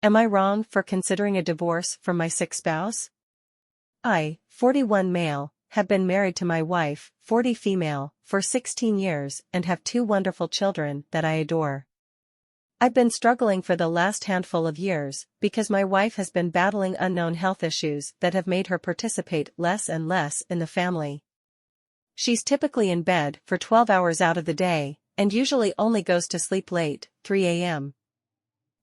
Am I wrong for considering a divorce from my sick spouse? I, 41 male, have been married to my wife, 40 female, for 16 years and have 2 wonderful children that I adore. I've been struggling for the last handful of years because my wife has been battling unknown health issues that have made her participate less and less in the family. She's typically in bed for 12 hours out of the day and usually only goes to sleep late, 3 a.m.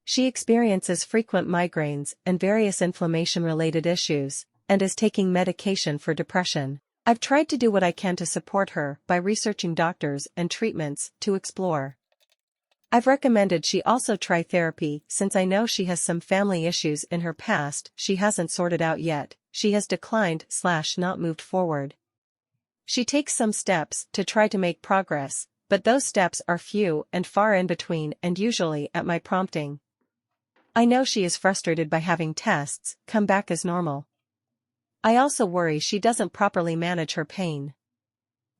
She experiences frequent migraines and various inflammation-related issues, and is taking medication for depression. I've tried to do what I can to support her by researching doctors and treatments to explore. I've recommended she also try therapy since I know she has some family issues in her past she hasn't sorted out yet. She has declined/not moved forward. She takes some steps to try to make progress, but those steps are few and far in between and usually at my prompting. I know she is frustrated by having tests come back as normal. I also worry she doesn't properly manage her pain.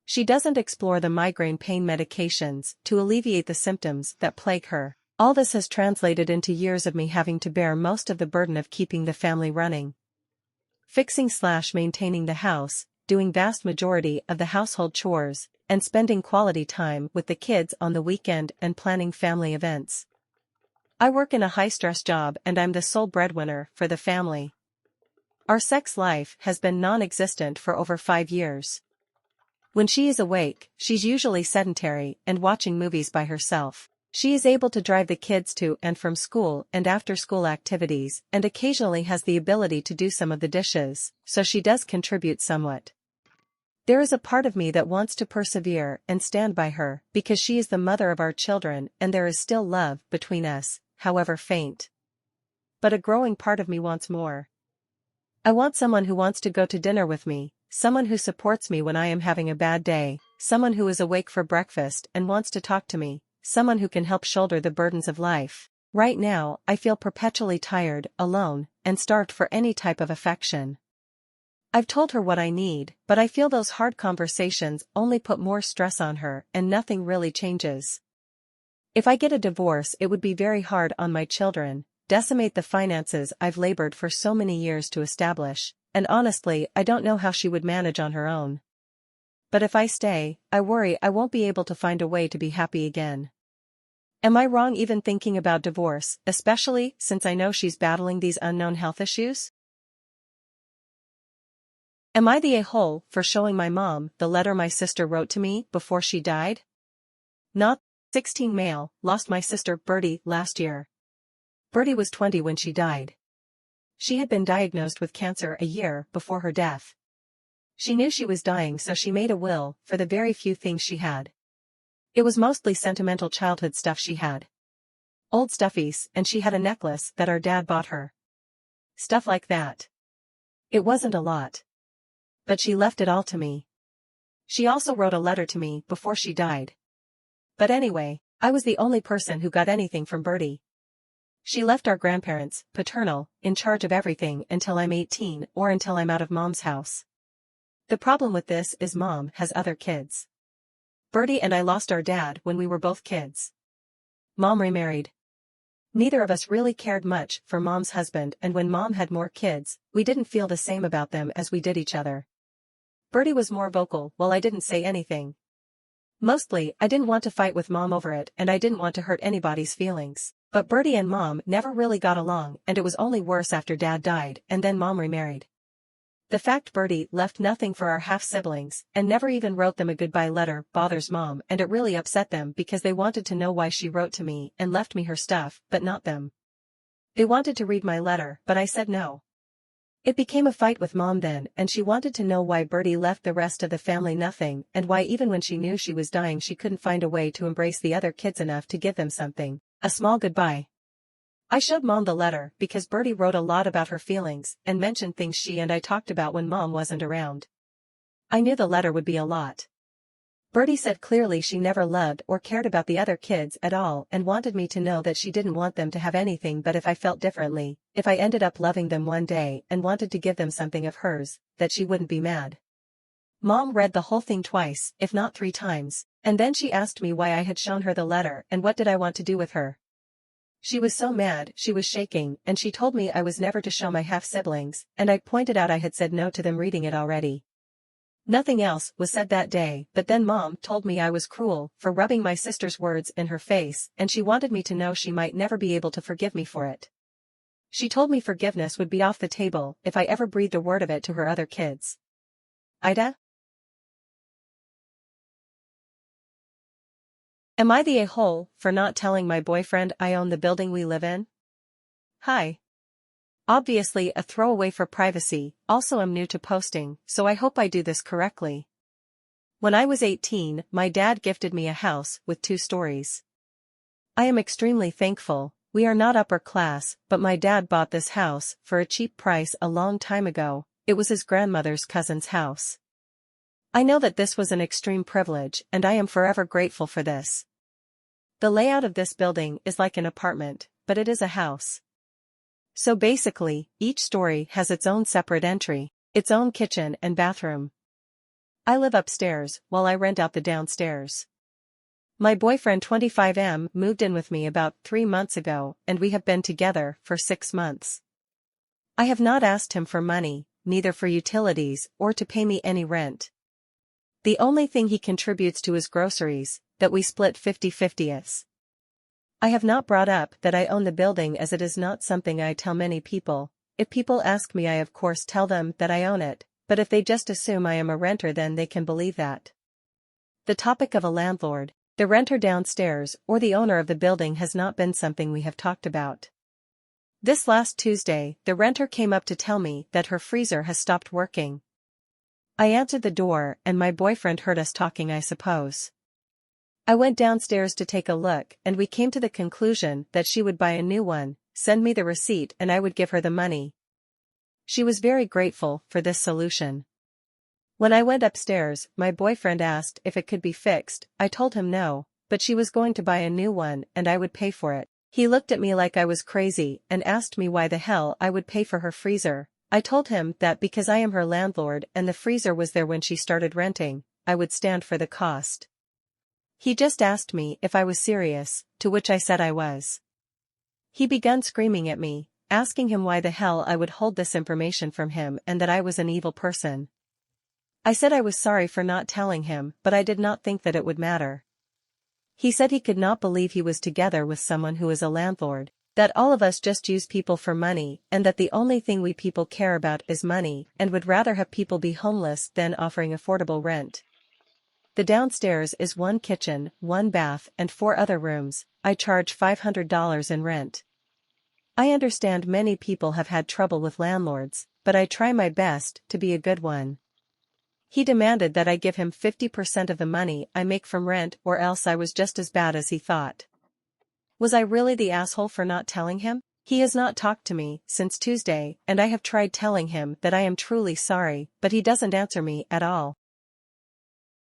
She doesn't explore the migraine pain medications to alleviate the symptoms that plague her. All this has translated into years of me having to bear most of the burden of keeping the family running. Fixing/maintaining the house, doing vast majority of the household chores, and spending quality time with the kids on the weekend and planning family events. I work in a high-stress job and I'm the sole breadwinner for the family. Our sex life has been non-existent for over 5 years. When she is awake, she's usually sedentary and watching movies by herself. She is able to drive the kids to and from school and after-school activities and occasionally has the ability to do some of the dishes, so she does contribute somewhat. There is a part of me that wants to persevere and stand by her because she is the mother of our children and there is still love between us, however faint. But a growing part of me wants more. I want someone who wants to go to dinner with me, someone who supports me when I am having a bad day, someone who is awake for breakfast and wants to talk to me, someone who can help shoulder the burdens of life. Right now, I feel perpetually tired, alone, and starved for any type of affection. I've told her what I need, but I feel those hard conversations only put more stress on her and nothing really changes. If I get a divorce, it would be very hard on my children, decimate the finances I've labored for so many years to establish, and honestly, I don't know how she would manage on her own. But if I stay, I worry I won't be able to find a way to be happy again. Am I wrong even thinking about divorce, especially since I know she's battling these unknown health issues? Am I the a-hole for showing my mom the letter my sister wrote to me before she died? Not 16 male, lost my sister Bertie last year. Bertie was 20 when she died. She had been diagnosed with cancer a year before her death. She knew she was dying, so she made a will for the very few things she had. It was mostly sentimental childhood stuff she had. Old stuffies, and she had a necklace that our dad bought her. Stuff like that. It wasn't a lot. But she left it all to me. She also wrote a letter to me before she died. But anyway, I was the only person who got anything from Bertie. She left our grandparents, paternal, in charge of everything until I'm 18 or until I'm out of mom's house. The problem with this is mom has other kids. Bertie and I lost our dad when we were both kids. Mom remarried. Neither of us really cared much for mom's husband, and when mom had more kids, we didn't feel the same about them as we did each other. Bertie was more vocal while I didn't say anything. Mostly, I didn't want to fight with mom over it and I didn't want to hurt anybody's feelings. But Bertie and mom never really got along and it was only worse after dad died and then mom remarried. The fact Bertie left nothing for our half-siblings and never even wrote them a goodbye letter bothers mom, and it really upset them because they wanted to know why she wrote to me and left me her stuff, but not them. They wanted to read my letter, but I said no. It became a fight with mom then, and she wanted to know why Bertie left the rest of the family nothing and why even when she knew she was dying she couldn't find a way to embrace the other kids enough to give them something, a small goodbye. I showed mom the letter because Bertie wrote a lot about her feelings and mentioned things she and I talked about when mom wasn't around. I knew the letter would be a lot. Bertie said clearly she never loved or cared about the other kids at all and wanted me to know that she didn't want them to have anything, but if I felt differently, if I ended up loving them one day and wanted to give them something of hers, that she wouldn't be mad. Mom read the whole thing twice, if not 3 times, and then she asked me why I had shown her the letter and what did I want to do with her. She was so mad she was shaking, and she told me I was never to show my half-siblings, and I pointed out I had said no to them reading it already. Nothing else was said that day, but then Mom told me I was cruel for rubbing my sister's words in her face, and she wanted me to know she might never be able to forgive me for it. She told me forgiveness would be off the table if I ever breathed a word of it to her other kids. AITAH? Am I the a-hole for not telling my boyfriend I own the building we live in? Hi. Obviously a throwaway for privacy, also I'm new to posting, so I hope I do this correctly. When I was 18, my dad gifted me a house with 2 stories. I am extremely thankful. We are not upper class, but my dad bought this house for a cheap price a long time ago. It was his grandmother's cousin's house. I know that this was an extreme privilege, and I am forever grateful for this. The layout of this building is like an apartment, but it is a house. So basically, each story has its own separate entry, its own kitchen and bathroom. I live upstairs, while I rent out the downstairs. My boyfriend 25M moved in with me about 3 months ago, and we have been together for 6 months. I have not asked him for money, neither for utilities or to pay me any rent. The only thing he contributes to is groceries, that we split 50-50. I have not brought up that I own the building as it is not something I tell many people. If people ask me, I of course tell them that I own it, but if they just assume I am a renter, then they can believe that. The topic of a landlord, the renter downstairs, or the owner of the building has not been something we have talked about. This last Tuesday, the renter came up to tell me that her freezer has stopped working. I answered the door and my boyfriend heard us talking, I suppose. I went downstairs to take a look and we came to the conclusion that she would buy a new one, send me the receipt and I would give her the money. She was very grateful for this solution. When I went upstairs, my boyfriend asked if it could be fixed. I told him no, but she was going to buy a new one and I would pay for it. He looked at me like I was crazy and asked me why the hell I would pay for her freezer. I told him that because I am her landlord and the freezer was there when she started renting, I would stand for the cost. He just asked me if I was serious, to which I said I was. He began screaming at me, asking him why the hell I would hold this information from him and that I was an evil person. I said I was sorry for not telling him, but I did not think that it would matter. He said he could not believe he was together with someone who is a landlord, that all of us just use people for money and that the only thing we people care about is money and would rather have people be homeless than offering affordable rent. The downstairs is 1 kitchen, 1 bath and 4 other rooms. I charge $500 in rent. I understand many people have had trouble with landlords, but I try my best to be a good one. He demanded that I give him 50% of the money I make from rent or else I was just as bad as he thought. Was I really the asshole for not telling him? He has not talked to me since Tuesday and I have tried telling him that I am truly sorry, but he doesn't answer me at all.